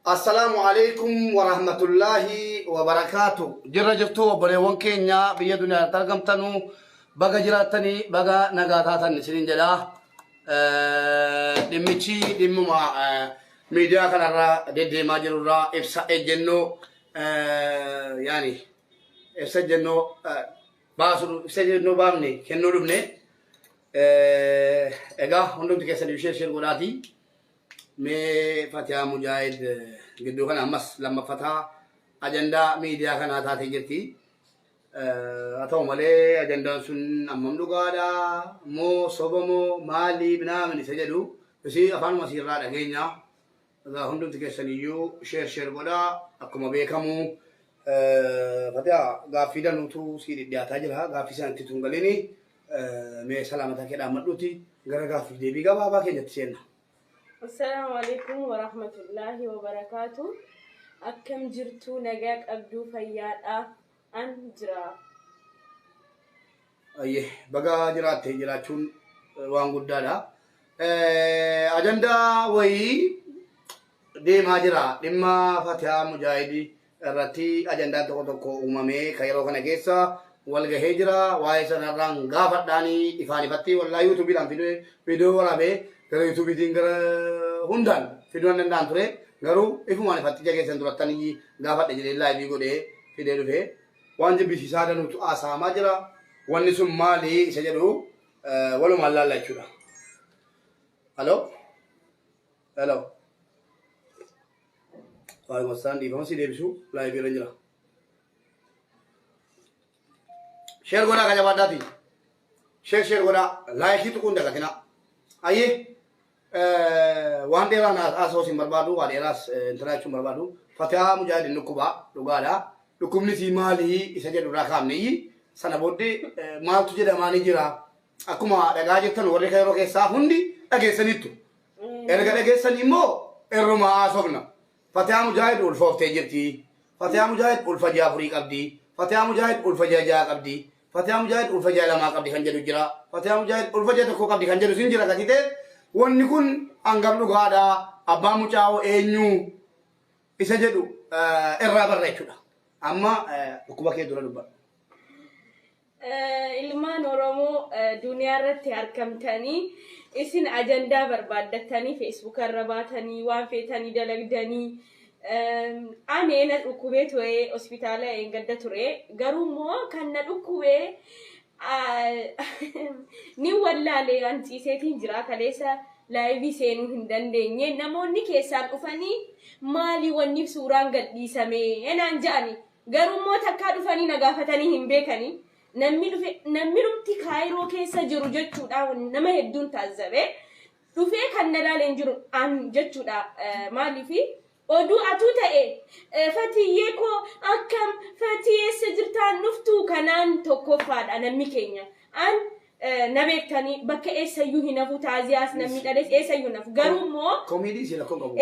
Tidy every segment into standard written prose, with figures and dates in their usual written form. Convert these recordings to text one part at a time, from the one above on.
السلام عليكم ورحمة الله وبركاته. جرى جرتو بليون كينيا بيدنا ترقم تنو بقى جراتني بقى نقاطاتني سنين جلا دمتي دمما ميديا كان را دي ماجر را إفسا إجنو يعني إفسا جنو باسو إفسا جنو بامني كنو لبني إيجا هندوم تكسر يشير قراتي मैं फतिया मुजाहिद गिद्दू का नाम मस लम्बा फता अजेंडा मीडिया का नाता थे जितनी अथवा मले अजेंडा सुन अम्मम लुगाड़ा मो सोबमो माली बना मनी सजलू उसी अफान मसीरा लगेन्या अगर हुंडुम तक सनियो शेयर बोला अकुमा बेकमु फतिया गाफिदा नुतु सीरी दिया था जला गाफी से अंतिम तुंगलेनी मैं सलामत के दामत लुटी घर गाफी देवी का बाबा के जत्सेना السلام عليكم ورحمة الله وبركاته. أكم جرتو نجاك أبدو فياد أنجرا. أيه بقى جراتون وانقول دادا. أجندا وهي دي ماجرا دما فتح مجاهدي راتي أجندا تكو أمامي خيرو كنا كيسا والجه هجرة وايسا نران غافت داني إفاني فتي والله يوتيوب لام فيديو ولا به kalau YouTube tinggal hundan, video nandan tuh garu, itu mana fati jaga sentuh tani gafat aja live juga deh, video deh, wajib bisa ada nutu asam aja lah, wani semua li saja dulu, walau malah lah cura. Halo, halo, Waalaikumsalam di mana sih dia bisu live aja lah. Share gora kaja badati, share gora like itu kun dah kena, aye. Wandera nas asosi berbadu, waderas interaksi berbadu. Fatihah mujahidin nukuba, lugada. Lukumni si mali isaja durakam ni. Sana bodi mal tuje damani jira. Aku mah ada gaji tan warga kaya roke sahundi, age sanitu. Erga age sanimo, erroma asobna. Fatihah mujahid ulfa tejirti. Fatihah mujahid ulfa jafuri kabdi. Fatihah mujahid ulfa jaja kabdi. Fatihah mujahid ulfa jalama kabdi kanjadu jira. Fatihah mujahid ulfa jatuh kabdi kanjadu sinjira katite. Wanni kun anggap lugada abbamu cawo enyu isa jedhu irraa barreechuudha amma dhukkuba kee dura dubba ilmaan oromoo duniyaa irratti argamtanii isin ajandaa barbaaddatanii Facebook irra baatanii waan feetanii dalagdanii aneena dhukkubee ture hospitaala eeggadda ture garuu immoo kan na dhukkubee ni wallaalee antiiseetiin jira kaleessa laayibii seenuu hin dandeenye namoonni keessaan dhufanii maali wanni suuraan gadhiisamee enaan ja'ani garuu immoo takkaa dhufanii na gaafatanii hin beekanii namni dhufti kaayiroo keessa jiru jechuudha nama hedduun taazzabe dhufee kan na laaleen jiru an jechuudha maaliifi oduu atuu ta'e fatiyyee koo akkam fatiyyee sejirtaan dhuftuu kanaan tokkoffaadha namni keenya an nabeektanii bakka eessayyuu hinafu taaziyaas namni dhalees eessayyuu hinafu garuu immoo koomedii sila kun qabu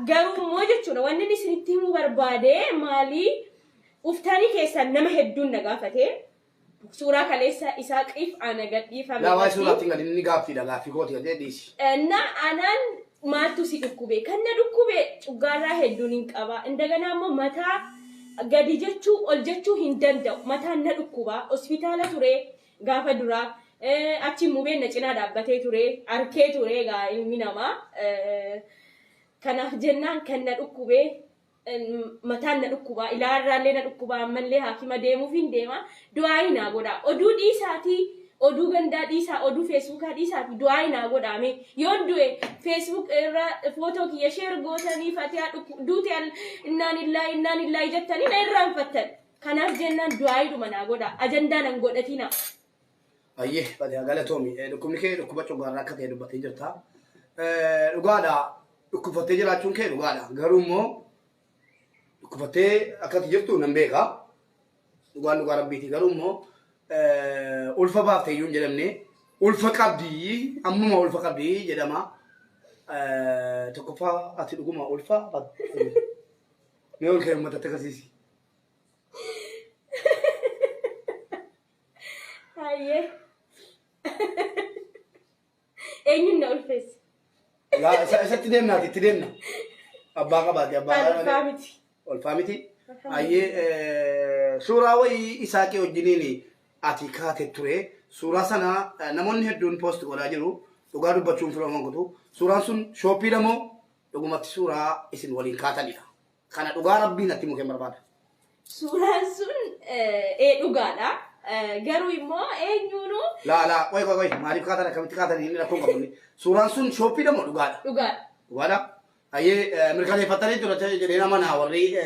garuu immoo jechuudha wanni isinitti himuu barbaade maalii uftanii keessan nama hedduun na gaafate suuraa kaleessa isaa qiif ana gadhiifame lawaa suuraa tinga inni gaaffiidha gaaffii kooti gadhee dhiisi na anaan maaltu si dhukkube kan na dhukkube cuggaarraa hedduun hin qaba indagana ammoo mataa gadi jechuu ol jechuu hin danda'u mataan na dhukkuba hospitaala ture gaafa dura achi mubeen na cinaa dhaabbatee ture arkee ture egaa ilmi namaa kanaaf jennaan kan na dhukkube mataan na dhukkuba ilaarraallee na dhukkuba ammallee haakima deemuuf hin deema du'aa hinaa godha oduu dhiisaatii oduu gandaa dhiisaa oduu feesbuukaa dhiisaa fi du'aa hinaa godhame yoo du'e feesbuuk irra footoo kiyya sheer gootanii fatihaa duuti innaan illaahi jettanii na irraanfattan kanaaf jennaan du'aa hidhuma naa godha ajandaa nan godhatina ayyee fatihaa galatoomii dhukkubni kee dhukkuba coggaarraa akka ta'e dubbatee jirta dhugaadha dhukkubattee jiraachuun kee dhugaadha garuu immoo dhukkubattee akkati jirtu nan beeka dhugaan dhugaa rabbiiti garuu immoo ulfa baaftee iyyuu hin jedhamne ulfa qabdii ammuma ulfa qabdii jedhama tokkoffaa ati dhuguma ulfa mee ol kee uummatatte kasiisi hayyee eenyuun na ulfeessi isatti deemnaati itti deemna أبا قبادي أبا الفامتي والفامتي أي سورة وي إساكي وجنيني أتيكات التوري سورة سنة نمون هدون بوست ولا جرو تقارب بتشوف في المنقطو سورة سن شوبي لمو تقوم سورة اسم ولين كاتليا كان تقارب بينا تيمو كم برباد سورة سن دوغالا garuu immoo eenyuunu لا وي ماري كاتلا كم تكاتلا هنا لكم قبلني سورة سن شوبي لمو دوغالا أي مركز فترة ترى جرينا منا وري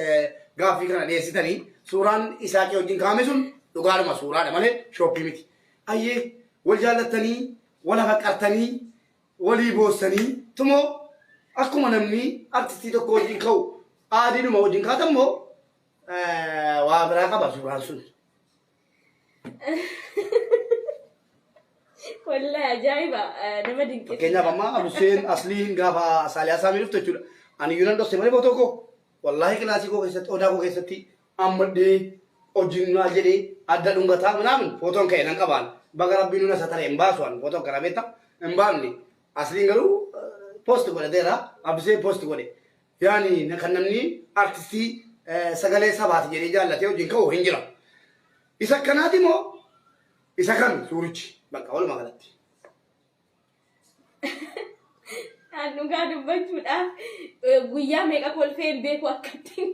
غافي كنا ليس تاني سوران إساكي وجين كامسون دوغالا ما سورة ماله شوبي متي أي والجالتني ولا فكرتني ولي بوسني تمو أكو منامني أرتستي تو كوجين كاو آدينو ما وجين كاتمو وابراكا بسوران سن والله عجيبة نما دينك كينيا بما حسين أصلين غافا ساليا سامي رفت تقول أنا يونان دوست مري بوتوكو والله كلاسيكو كيست أوداكو كيستي أمدي أوجينا جدي أدا دونغتا منامن فوتون كينان كبان بغرب بينونا ستاري إمباسوان فوتون كراميتا إمبامني أصلين غلو بوست كوده ديرا أبسي بوست كوده يعني نكنني أرتستي سغالي سبات جدي جالتي أوجينكو هنجرا إذا كنادي مو إذا كان سوريتش بقى أول ما قالت أنا قاعد بجودة ويا ميكا كل فين بيك وقتين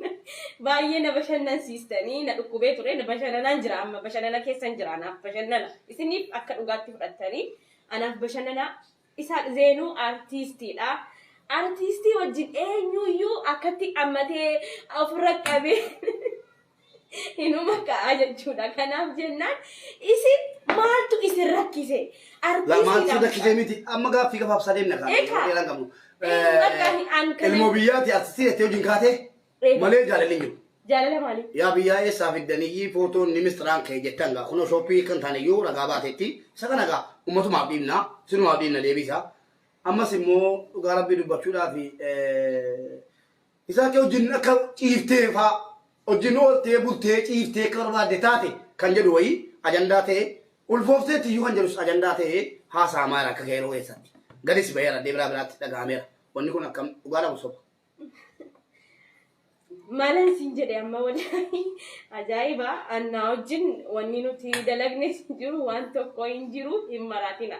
باينا بشرنا سيستاني نأكو بيتوري نبشرنا نجرا أما بشرنا كيس نجرا أنا بشرنا إسني أكل وقت فرتاني أنا بشرنا إسحاق زينو أرتيستي لا أرتيستي وجد نيو أكتي أمتى أفرق أبي إنه ما كأجد جودا كناف جنان إسي مالتو إسي ركيسه لا مالتو ركيسه ميتي أما قا فيك باب سليم نكان يلان كمو الموبيات أرتستي تيجين كاته مالي جاللينجو جالله مالي يا بيا يسافد دنيجي فوتو نمستران كيجتانغا خنو شوبي كنتاني يو رغاباتي سكناغا أمتو ما بيمنا سنو ما بيمنا ليبيسا أما سمو غارب بيدو بچودا في إذا كيو جنكا كيفتي فا Ojjinoo bultee ciiftee qarbaadde taate kan jedhu wayii ajandaa ta'e ulfoofteetti iyyuu kan jedhus ajandaa ta'e haasa'amaa akka keeroo keessatti gadis baheera deebiraa biraatti dhaga'ameera wanni kun akkam dhugaadha busoba. Maalan siin jedhe amma wallahi ajaa'iba annaa wajjin wanni nuti dalagne jiru waan tokko hin jiru hin maraatina.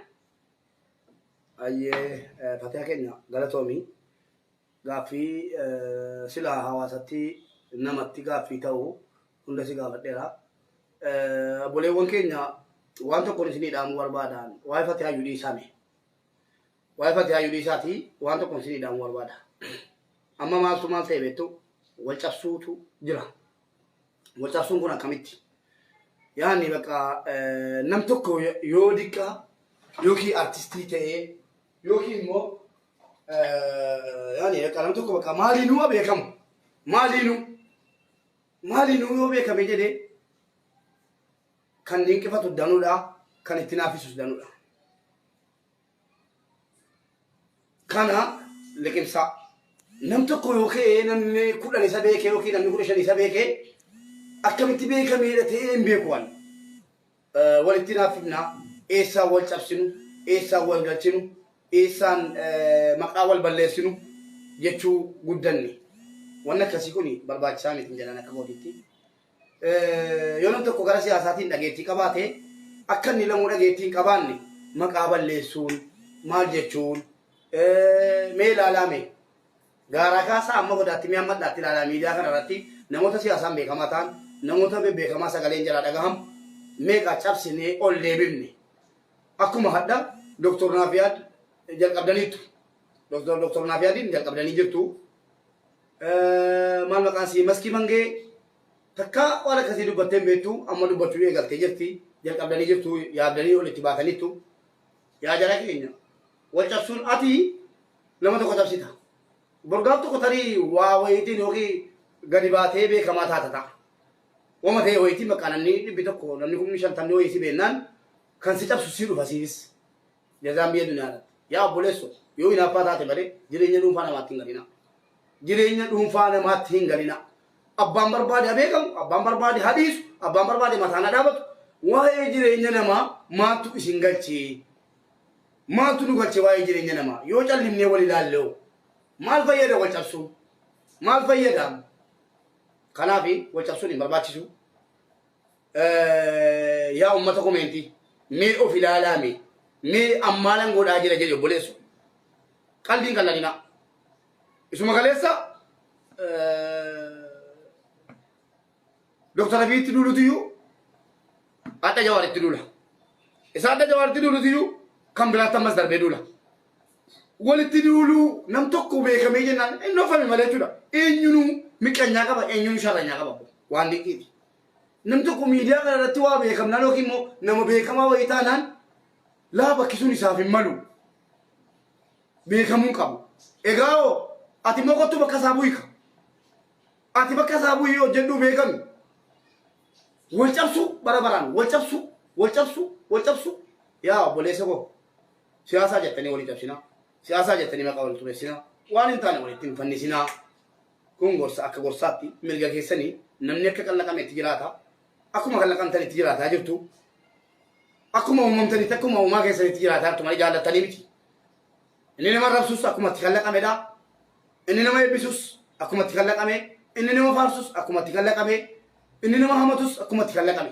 Ayyee fatihaa keenya galatoomii gaaffii silaa hawaasatti namatti gaaffii ta'uu hunda si gaafadheera. Boleewwan keenya waan tokkoon isinii dhaamuu barbaadan waa'ee fatihaa yuudhii isaame. Waa'ee fatihaa yuudhii isaatii waan tokkoon isinii dhaamuu barbaada. Amma maaltu maal ta'e beektu wal cabsuutu jira. Wal cabsuun kun akkamitti? Yaani bakka nam tokko yoo diqqaa yookiin artistii ta'ee yookiin immoo yaani bakka nam tokko bakka maaliinuu beekamu maaliinuu yoo beekame jedhee kan dinqifatu danuudha kan itti naafisus danuudha. Kana liqimsa nam tokko yookiin namni 10 isa beekee yookiin namni 15 isa beekee akkamitti beekamee ta'ee hin beeku waan walitti naafifna eessaa wal cabsinu eessaa wal galchinu eessaan maqaa wal balleessinu jechuu guddanne waan akkasii kuni barbaachisaa miti jedhan akka gootitti. Yoo namni tokko gara siyaasaatiin dhageettii qabaate akka inni lamuu dhageettii hin qabaanne maqaa balleessuun maal jechuun mee ilaalame gaaraa kaasaa amma godaatti mee amma dhaatti ilaalaa miidiyaa kana irratti namoota siyaasaan beekamaa ta'an namoota beekamaa sagaleen jala dhagaham meeqa cabsinee ol deebifne akkuma hadda Dr. Naafiyaad jalqabdaniitu Dr. Naafiyaadiin jalqabdanii jirtu maal maqaan si maskii mangee takka waan akkasii dubbattee beektu amma dubbachuu eegaltee jirti jalqabdanii jirtu yaabdanii ol itti baataniitu yaa jara keenya wal cabsuun ati nama tokko cabsita borgaaf tokko tarii waa wayiitiin yookiin gadi baatee beekamaa taata ta'a. Wama ta'e wayiitiin maqaa namni dhibbi tokko namni 50 wayii si beennaan kan si cabsu si dhufa siifis jazaan biyya duniyaadha. Yaa obboleessoo yoo hinaaffaa taate malee jireenya dhuunfaa namaatti hin galina. Jireenya dhuunfaa namaatti hin galina. Abbaan barbaade beekamu, abbaan barbaade hadiisu, abbaan barbaade mataan dhaabatu waa'ee jireenya namaa maaltu isin galchee? Maaltu nu galchee waa'ee jireenya namaa? Yoo callimnee wal ilaallee maal fayyada wal cabsuun? maal fayyadam kanaafi wacabsuun hin barbaachisu yaa ummata komeenti mee of ilaalaame mee ammaalan godhaa jira jedhe obboleessu qalbiin qallanina isuma kaleessa Dr. Abiy Dulutiyu adda Jawaaritti dula isa adda Jawaaritti Dulutiyu kan biraatti ammas darbee dula walitti dulu nam tokko beekamee jennaan inni ofame malee jechuudha eenyunu miqanyaa qaba eenyunu sharranyaa qaba waan dinqiiti nam tokko miidiyaa kana irratti waa beekamnaan yookiin immoo nama beekamaa wayii taanaan laa bakkisuun isaaf hin malu beekamuun qabu egaa ati immoo kottu bakka isaa bu'ika ati bakka isaa bu'ii hojjedhuu beekami wal cabsu bara baraan wal cabsu yaa obboleessa koo siyaasaa jettanii walii cabsinaa siyaasaa jettanii maqaa wal tureessinaa waan hin taane walitti hin fannisinaa kun gorsa akka gorsaatti mirga keessanii namni akka qallaqameetti jiraata akkuma qallaqamtanitti jiraataa jirtu akkuma uumamtanitti akkuma uumaa keessanitti jiraataa jirtu malee jaallattanii miti inni nama rabsus akkuma itti qallaqamedha inni nama eebbisus akkuma itti qallaqame inni nama faarsus akkuma itti qallaqame inni nama hamatus akkuma itti qallaqame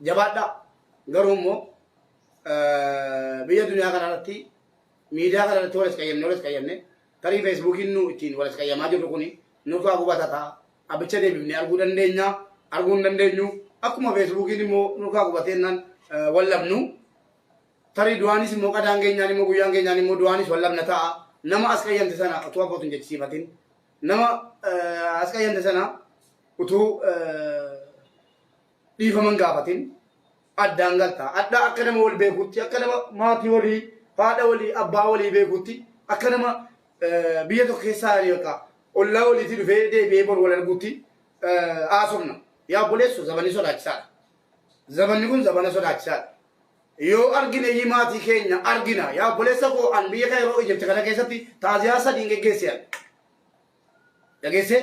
jabaadhaa garuu immoo biyya duniyaa kanarratti miidiyaa kanarratti walis qayyamne tarii feesbuukiin nu ittiin walis qayyamaa jirru kuni nutu hagubata ta'a abbicha deebifne arguu hin dandeenyu akkuma feesbuukiin immoo nutu hagubateennaan wallabnu tarii du'aanis immoo qadaan keenyaan immoo guyyaan keenyaan immoo du'aanis wallabna ta'a nama as qayyamte sana utuu abbootu hin jechisiifatin nama as qayyamte sana utuu dhiifaman gaafatin addaan galta adda akka nama wal beekutti akka nama maatii walii haadha walii abbaa walii beekutti akka nama biyya tokko keessaa yookaan ollaa waliitti dhufee deebi'ee bor wal argutti haasofna yaa obboleessu zabanni sodaachisaadha zabanni kun zabana sodaachisaadha yoo argine maatii keenya argina yaa obboleessa koo an biyya kana yeroo Ijipti kana keessatti taaziyaa sadiin geggeesseera dhageesse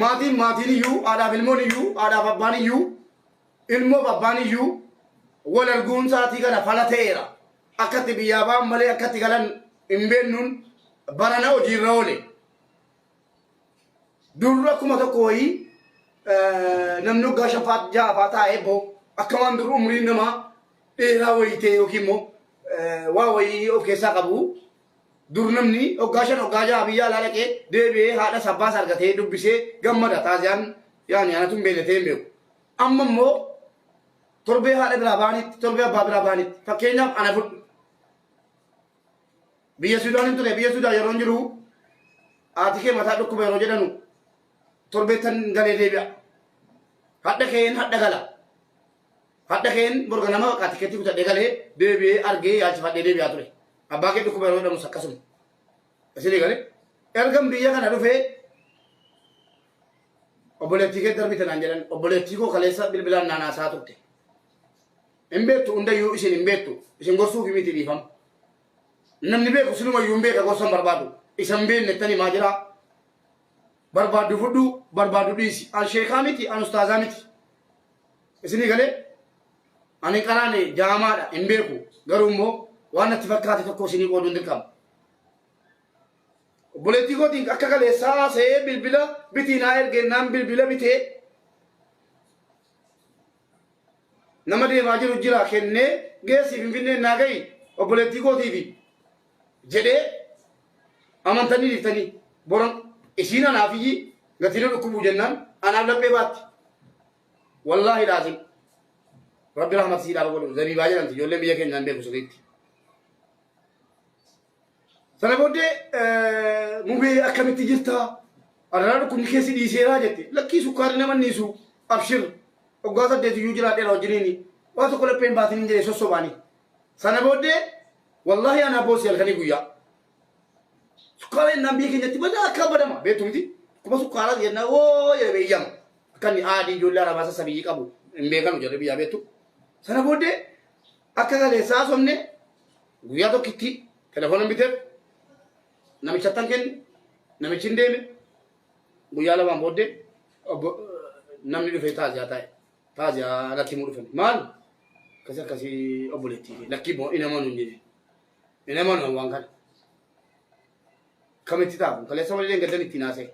maatiin iyyuu haadhaaf ilmoon iyyuu haadhaaf abbaan iyyuu ilmoo abbaan iyyuu wal arguun saatii kana fala ta'eera akkatti biyyaa ba'an malee akkatti galan hin beennuun barana hojiirra oole durra akkuma tokko wayii namni waggaa shafaa jaafaa taa'ee boo akka waan dur umriin namaa dheeraa wayii ta'e yookiin immoo waa wayii of keessaa qabu dur namni waggaa shan waggaa jaha biyya alaa dhaqee deebi'ee haadha sabbaas argatee dubbisee gammada taasiyaan yaani anatu hin beekne ta'e hin beeku amma immoo torbee haadha biraa baanitti torbee abbaa biraa baanitti fakkeenyaaf ana fudhu biyya Sudaan hin ture biyya Sudaan yeroo jiru haati kee mataa dhukkuba yeroo jedhanu torbeettan galee deebi'a hadha keen hadha gala hadha keen borga nama tikeetii kutadhee galee deebi'ee argee yaalchifadhee deebi'aa ture abbaa kee dhukkuba yeroo jedhamus akkasuma isinii galee ergan biyya kana dhufee obboleettii kee darbite naan jedhan obboleettii koo kaleessa bilbilaan naanaasaa turte hin beektu hundayyuu isin hin beektu isin gorsuufi miti dhiifama namni beeku sinumayyuu hin beeka gorsan barbaadu isan beekne tani maa jira barbaadu fudhu barbaadu dhiisi an sheekaa miti an ustaazaa miti isinii galee ani qaraane jaamaadha hin beeku garuu immoo waan natti fakkaate tokko isinii qooduu hin dirqama obboleettii kootiin akka kaleessaa se'ee bilbila bitiinaa ergennaan bilbila bitee nama deemaa jiru jira kennee geessii finfinnee naa gahi obboleettii kootiifi jedhee amantanii dhiiftanii boron isiin anaafiyyi gatiina dhukkubuu jennaan anaaf laphee baatti wallaahi laazim rabbi rahmatisiidhaaf godhu zabiibaa jedhamti ijoollee biyya keenyaan beeku sirriitti sana booddee mubee akkamitti jirta arraa dhukkubni keessi dhiiseeraa jette lakkii sukkaari nama niisu abshir waggaa 8 iyyuu jiraadheera wajjiniini waa tokko lapheen baatiin hin jedhe sossobaanii sana booddee wallahi ana boosi halkanii guyyaa sukkaara innaan biyya keenyatti badaa akka badama beektu miti kuma sukkaaraa jennaa woo jedhe beeyyama akkanni aadii ijoollee arabaa sassabiyyi qabu hin beekanu jedhe biyyaa beektu sana booddee akka kaleessaa somne guyyaa tokkitti telefoona biteef namichattan kenni namichi hin deeme guyyaa lamaan booddee namni dhufee taaziyaa taa'e taaziyaa latti muu dhufan maal akkasii obboleettii lakkii moo inamanu hin jedhe inamanu waan kana kamitti taafu kaleessa wallee gaddan ittiin haasa'e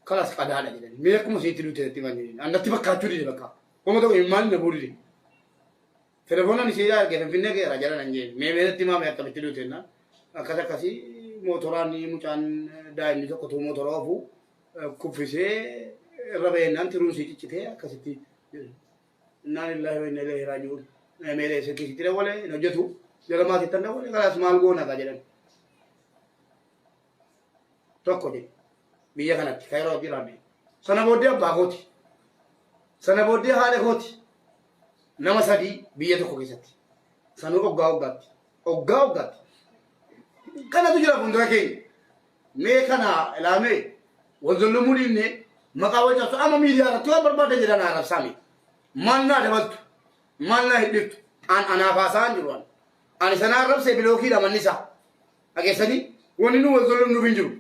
خلاص قد على جدا ميكم سيتلو تتمنى أنا تبكى تري بكى وما تو إيمان نبولي تلفونا نسيجا كيف في النهاية رجلا نجي ميرة تيما ميكم تلو تنا كذا كذي موتوراني مچان داين نجا كتوم موتورافو كوفيسه ربنا نترون سيجي كده كذي نان الله وإن الله راجعون ميرة سكيس ترى ولا نجتو جل ما تتنا ولا خلاص مالغونا كجلا توكودي بيا كانت خيرو بيرامي سنبودي باغوتي سنبودي هالكوتي نمسادي بيا توكوكيساتي سنو أوغاوغات كنا تجرا بندركين مي كنا إلامي وزلموني نه مكاوي جالس أما ميديا توا برباد جرا نارا سامي مالنا دبلت مالنا هديت أنا فاسان جروان أنا سنا رب سبيلوكي دام النساء أكيسني ونينو وزلم نبينجرو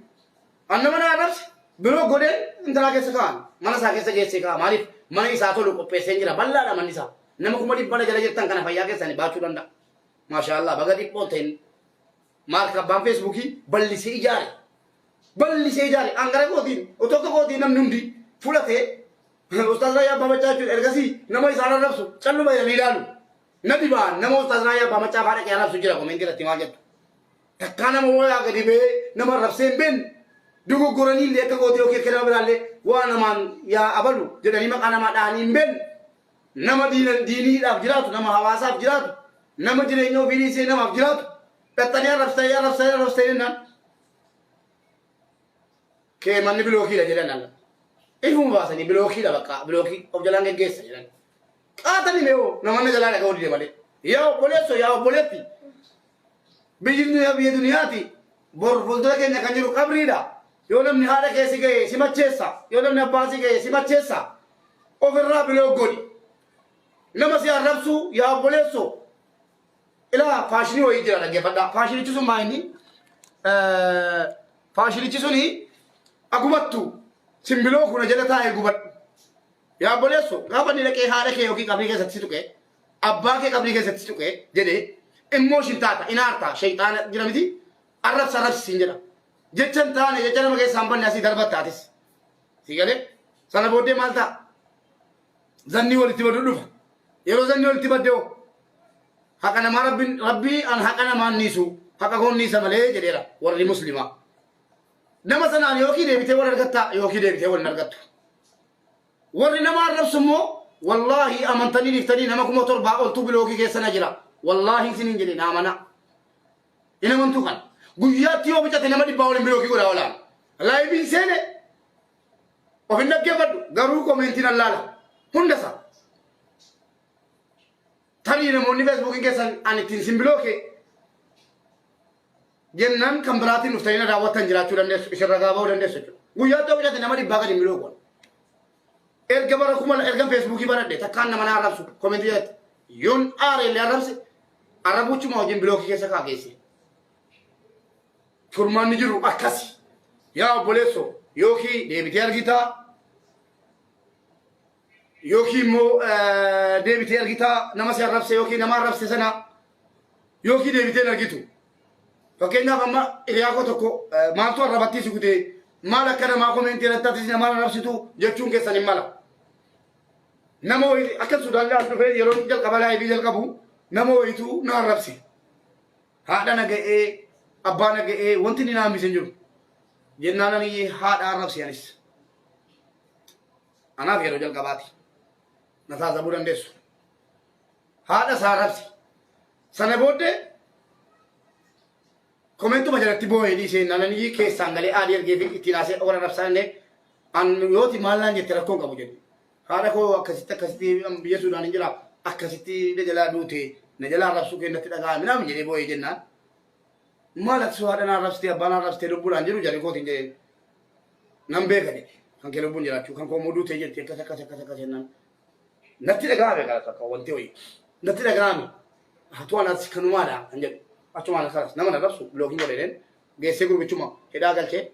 أنا منا رب بلو غودي انتلا كيسكان منا ساكيس كيسكا مالي منا يساتو لو بيسنجرا بلا دام النساء نمكمدي بلا جرا جتان كنا فيا كيسني باتشو دندا ما شاء الله بغادي بوتين ماركا بام فيسبوكي بلي سيجاري أنغرا كودين أتوقع كودين نم نمدي فلته أستاذ رايا بام تاجو إرغاسي نما يسارا نفسه كلو ما يميلالو نبيبان نما أستاذ رايا بام تاجو كيانا سجرا كومين كده تيماجت تكانا مويا كديبه نما رفسين بين دوغو غوراني ليكا كودي أوكي كلام برالي وانا مان يا أبلو جدني ما كنا ما داني بين نما ديني أفجراتو نما حواسا أفجراتو نما جنينو فيني سي نما أفجراتو بتانيا رفسايا نان كي من بلوكي لا جلنا إيه هم باسني بلوكي لا بقى بلوكي أو جلنا جيس جلنا كاتني ميو نمنا جلنا كودي دي يا بوليتي بيجي دنياتي بور بولدو كنا كنجرو كبريدا يولم نهارة كيسي كي سماتشيسا يولم نباسي كي سماتشيسا أوفرنا بلوكودي نمسي الربسو يا بوليسو إلا فاشني ويجرا لجيه فدا فاشني تسون مايني فاشني تسوني أقومتو سيمبلو كنا جلتا أقومت يا بوليسو غابني لك هذا كي يوكي قبلي كسرتي توكي أبا كي قبلي كسرتي توكي جدي إيموشن تاتا إنارتا شيطان جرامتي عرب سينجرا جتشن تاني جتشن ما كي سامبل ناسي دربت تاتيس سيكالي سنة بودي مالتا زني ولي تبدو يلو زني ولي تبدو hakana rabbi an hakana man nisu hakagon nisa male jedera warri muslima nama sanan yoki debite wala gatta yoki debite wala gattu warri nama rabsumo wallahi amantani liftani nama kuma torba oltu biloki ke sanajira wallahi sinin jeli namana ina mantu kan guyati yo bicate nama di bawle biloki gora wala live sene o finna gebadu garu commentina lala hundasa tani ne moni Facebook kesan ani tin simbiloke jennan kambrati nuftayna rawatan jiratu dan shiragaba dan desu guya to bajate namadi baga dimbiloko erga barakuma erga Facebook barade takkan namana arabsu commentiyat yon are le arabse arabu chuma jimbiloke kesa ka gese furman jiru akasi ya boleso yoki debiti argita يوكي مو ديبيتي أرجيتا نمسي الربس يوكي نما الربس سنة يوكي ديبيتي أرجيتو فكنا فما إلياكو تكو ما تو الربطي سكوتي مالا كنا ما كومنتي رتاتي نما الربس تو جتشون كساني مالا نمو أكل سودان لا أسلوفه يلون جل قبلا يبي جل قبو نمو يتو نا الربسي هذا نجى أبا نجى وانتني نام بيسنجون جنانا نيجي هذا الربسي يانس أنا في رجال قباتي نتازا بودن ديسو هذا ساربسي سنبودة كومنتو مجرد تبوه دي سين نانا نيجي كيس سانغالي آدير جيبك اتناسي أولا نفسانه أن يوتي مالان يتركون كابو جدي هذا كو كسيتي أمبيا سودان نجلا أكسيتي نجلا دوتي نجلا ربسو كي نتلقى منا من جدي بوه جنان مالك سوادنا ربستي أبانا ربستي ربولا نجلو جاري كوتين جي نمبه كده kan kelo bunjira tu kan ko modu teje te kasa nan natti daga be kala ka wonte wi natti daga mi hatu ana sikanu mala anje atuma na kala namana rasu blogi ngore den ge seguru bituma heda galche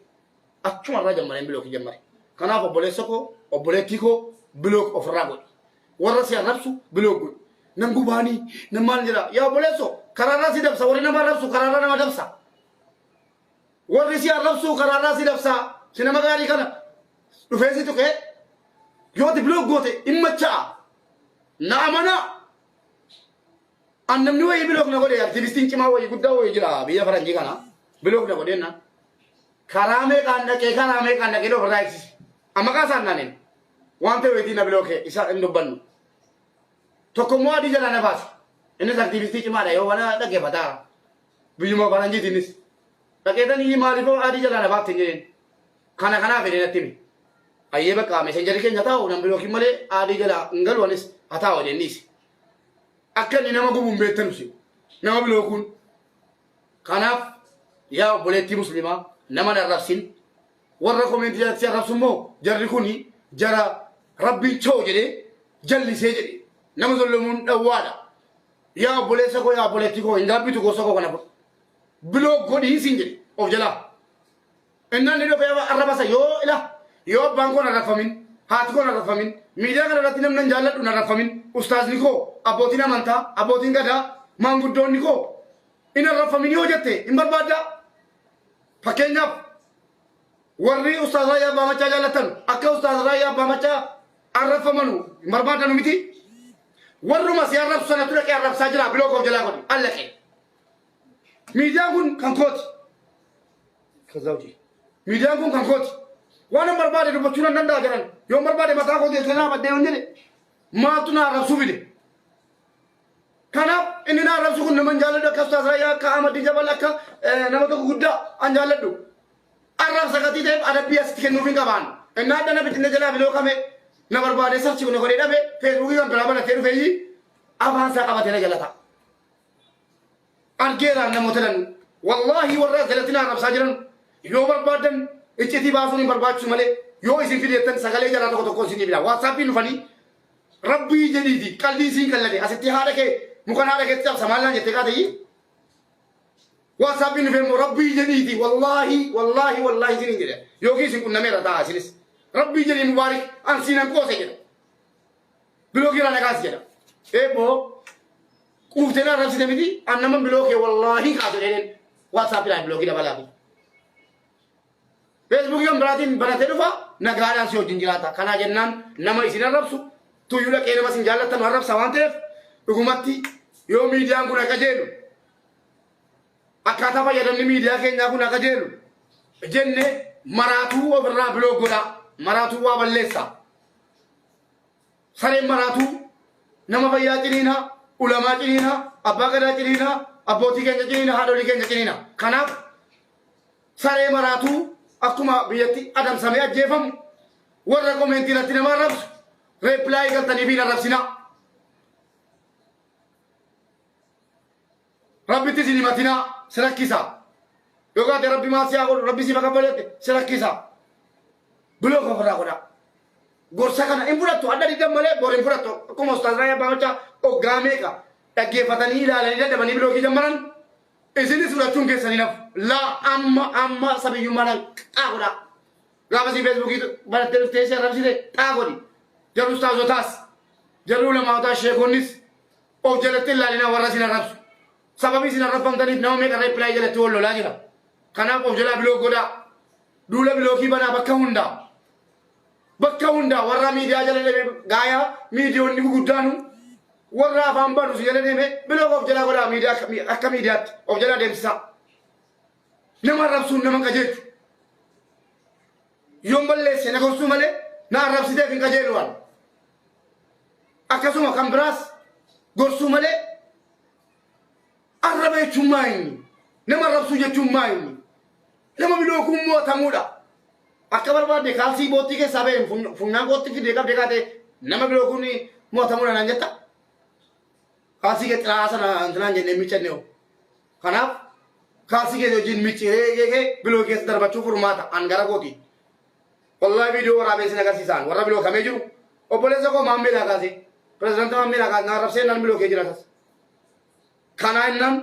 atuma raja mare blogi jamare kana ko bole soko o bole tiko blog of rago warra si nafsu blog nangu bani namanjira ya bole so karara si dabsa warina ma nafsu karara na dabsa warri si nafsu karara si dabsa sinama gari kana dhufeesi tuqee yoo ati biloog goote dhimma cha'a na amana annamni wayii biloog na godhe aktivistiin cimaa wayii guddaa wayii jira biyya faranjii kana biloog na godhe na karaa meeqaan dhaqee dhoofirraa eegsise amma qaasaan naaneen waan ta'e weetii na biloog isa hin dubbannu tokkommoo adii jalaa na baase innis aktivistii cimaadha yoo wana dhaggeeffataa biyyuma faranjiitiinis dhaqeetanii maaliif adii jalaa na baafte jedheen kana kanaaf jedheen natti hime ayyee bakka meeseenjarii keenya taa'u nan bilookiin malee adii jalaa hin galuunis haa taa'u jenniisi akka inni nama gubuun beektanusi nama bilookuun kanaaf yaa obboleettii muslimaa nama narrabsin warra koomeentii jalatti arrabsu immoo jarri kuni jara rabbiin choo jedhee jallisee jedhe nama zollomuun dhawwaadha yaa obboleessa koo yaa obboleettii koo hin gaabbitu gosa koo kana biloog godhii siin jedhe of jalaa innaan ni dhofee arrabasa yoo abbaan koo narrafamin haati koo narrafamin miidiyaa kana irratti namni jaalladhu narrafamin ustaazni koo abbootiin amantaa abbootiin gadaa maanguddoonni koo in arrafamin yoo jette hin barbaaddaa fakkeenyaaf warri ustaaz Raayyaa Abbaa Machaa jaallatan akka ustaaz Raayyaa Abbaa Machaa arrafamanu hin barbaadanu miti warruma si arrabsu sanatu dhaqee arrabsaa jira biloog of jalaa godhi allaqee miidiyaan kun kan kooti kazawji miidiyaan kun kan kooti waan barbaade dubbachuu nan danda'a jedhan yoo barbaade mataa kooti ilkanaa baddee hin jedhe maaltu na arrabsuu fide kanaaf inni na arrabsu kun naman jaalladhu akka ustaaz Raayyaa akka Ahmad Jabal akka nama tokko guddaa an jaalladhu arrabsa gatii ta'eef adabbii asitti kennuuf hin qabaan innaa adda na bitinne jalaa biloo kame na barbaade sarchi kun godhee dhabe feesbuukii kan biraa banatee dhufeeyyi afaan isaa qabatee na jalata argeeraan namoota lan wallaahi warra jalatti na arrabsaa jiran yoo barbaadan iccitii baasuun hin barbaachisu malee yoo isin fideettan sagalee jalaa tokko tokko isin ibila waatsaappii dhufanii rabbii jedhiiti qalbii isiin kallate asitti haadha kee mukan haadha keetti cabsa maallaan jettee kaatayyi waatsaappii dhufee immoo rabbii jedhiiti wallaahi isin hin jedhe yookiin isin qunnameera ta'a isinis rabbii jedhii mubaarik ansiinan qoose jedha biloogiirraa nagaas jedha eebboo quuftee na arrabsite miti annaman bilookee wallaahi kaatu jedheen waatsaappidhaan biloogii dabalaa fi feesbuukii kan biraatiin banatee dhufa nagaadhaan si wajjin jiraata kanaa jennaan nama isin arrabsu tuyyuu dhaqee nama isin jaallatan arrabsa waan ta'eef dhugumatti yoo miidiyaan kun akka jeelu akkaataa fayyadamni miidiyaa keenyaa kun akka jeelu jenne maraatuu ofirraa biloog godha maraatuu waa balleessa sareen maraatuu nama fayyaa ciniina ulamaa ciniina abbaa gadaa ciniina abbootii keenya ciniina haadholii keenya ciniina kanaaf saree maraatuu akkuma biyyatti adamsamee ajjeefamu warra koomeentii irratti nama arrabsu reepilaayii galtanii fi arrabsina rabbitti isin himatinaa si rakkisa yoo kaate rabbi maal si haa godhu rabbi si bakka balette si rakkisa biloog ofirraa godha gorsa kana hin fudhattu adda diddan malee bor hin fudhattu akkuma ustaaz Raayyaa Abbaa Machaa hoggaa meeqa dhaggeeffatanii ilaalanii dadhabanii biloogii jammaran isinis fudhachuun keessanii naf laa amma sabiyyummaadhaan xaa godha gaafa si feesbuukii barattee dhuftee si arrabsite xaa godhi jarri ustaazotaas jarri ulamaawotaas sheekonnis of jalatti ilaalinaa warra sin arrabsu sababii sin arrabfamtaniif nama meeqa reepilaayii jalatti wal lolaa jira kanaaf of jalaa biloog godhaa duula biloogii banaa bakka hundaa warra miidiyaa jala deeme gaayaa miidiyoonni guguddaanu warra afaan banu si jala deeme biloog of jalaa godhaa miidiyaa akka miidiyaatti of jalaa deemsisaa nama arrabsuun nama qajeelchu yoon balleesse na gorsuu malee na arrabsiteef hin qajeelu waan akkasuma kan biraas gorsuu malee arraba jechuun maa inni nama arrabsuu jechuun maa inni nama bilookuun mootamuudha akka barbaadde kaalsii boottii keessaa ba'een funyaan kootti fidee qabdee kaatee nama bilookuun mootamuudha naan jetta kaalsii kee xiraa sana intinaan jennee miccanne hoo kanaaf kaalsii kee wajjin miccee biloo keessa darbachuu furmaata an gara kooti wallahi viidiyoo waraabessin agarsiisaan warra biloo kamee jiru obboleessa koo maammeelaa kaasee pirezidaantii maammeelaa kaasee na arrabsee nan biloo kee jiratas kanaa innan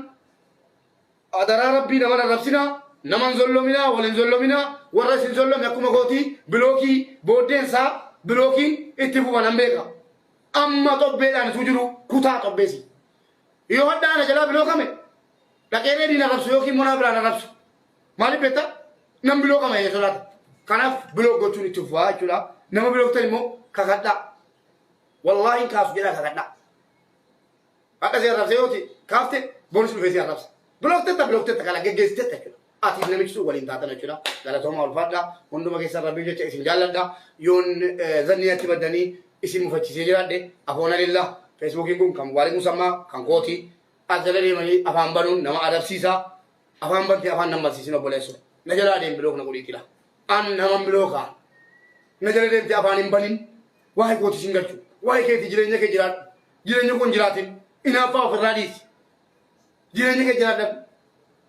adaraa rabbii naman arrabsinaa naman zollomina walin zollomina warra isin zollomi akkuma kooti bilookii booddeensaa bilookiin itti fufanan beeka amma xobbeedhaan isu jiru kutaa xobbeesi yoo haddaana jalaa bilookame dhaqee reediin arrabsu yookiin monaa biraan arrabsu maaliif beekta nan bilookama jee sodaata Kanaaf biloo gochuun itti fufaa jechuudha. Nama biloogtan immoo kakadhaa. Wallaahi kaasu jedhaa kakadhaa. Akka seera rabsee yooti kaafte boonis dhufee seera rabsa. Biloogtetta kana geggeessitetta jechuudha. Atiif namichi sun waliin taatan jechuudha. Galatooma ulfaadhaa. Hunduma keessaa rabbii jecha isin jaalladha. Yoon zanniitti baddanii isin mufachiisee jiraadhe afoona lillaa. Feesbuukiin kun kan waarii musammaa kan kooti. Asjala deemanii afaan banuun nama adabsiisaa. Afaan bantee afaan nama barsiisin obboleessu. Na jalaa deem biloo kana godhiitila. An naman biloo kaan. Na jala deemtee afaan hin banin. Waa'ee kooti isin galchu. Waa'ee keetii jireenya kee jiraadhu. Jireenya kun jiraatin. Inaaffaa ofirraa dhiisi. Jireenya kee jiraadha.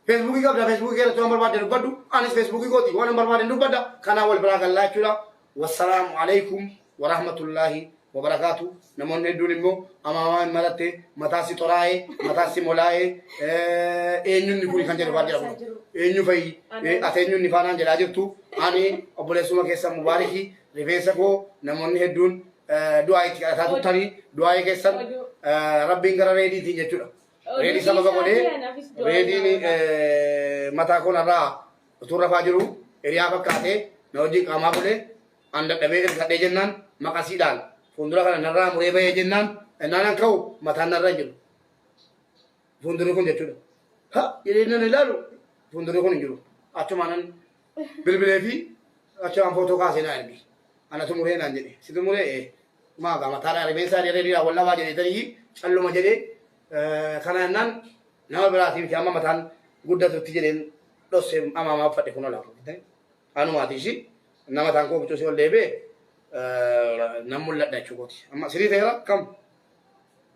Feesbuukii qabda. Feesbuukii keessa waan barbaadde dubbadhu. Anis feesbuukii kooti waan barbaadde dubbadha. Kanaa wal biraa gallaa jechuudha. Wassalaamu alaikum wa rahmatullaahi wa barakaatu. Namoonni hedduun immoo amaamaa hin maratte mataasi xoraa'ee mataasi molaa'ee eenyuun kun kan jedhu faajjira. Eenyu fa'i ati eenyuun faanaan jedhaa jirtu. Ani obboleessuma keessa mubaariki rifeensa koo namoonni hedduun du'aa itti kadhataa turtanii du'aa keessan rabbiin gara reediitiin jechuudha. Reedii sababa godhee reediin mataa koonarraa utuu rafaa jiru hiriyaa fakkaatee na wajjin qaamaa bulee an dadhabee hirkadhee jennaan maqasiidhaan fuuldura kana narraa muree bahee jennaan innaan ka'u mataan narra jiru. Fuuldurri kun jechuudha. Ha jedhee nan ilaalu fuuldurri kun hin jiru. Achumaan bilbilee fi achumaan footoo kaasee na ergi. Anatu muree naan jedhe. Situ muree maagaa mataadhaa rifeensaa dheeraa wallabaa jedheetanii calluma jedhee kana jennaan nama biraatii miti amma mataan guddatutti jedheen dhosse amaamaa uffadhe kun olaaf. Anumaatiishi nama taan koo bucuusii ol deebee nan mul'adha jechuukooti. Amma sirii ta'eera kam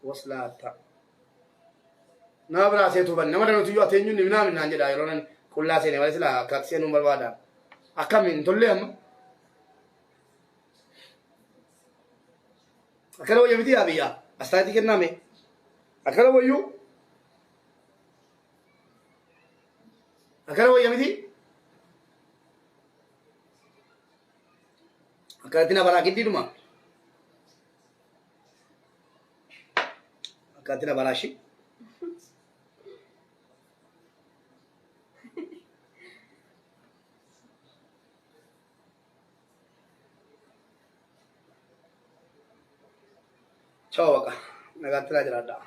waslaata. Nama biraa seetuu banne nama danuutu iyyuu ateenyuun minaa minaan jedha yeroo nan qullaa seene malee silaa akkaatti seenuun barbaada. Akkamiin tollee amma. Akkana wayya miti yaa biyyaa astaatii kenname. Akkana wayyuu. Akkana wayya miti. Akkanatti na baraa giddiidhuma. Akkanatti na baraa ishii. Ciao, nagaatti laa jiraadhaa.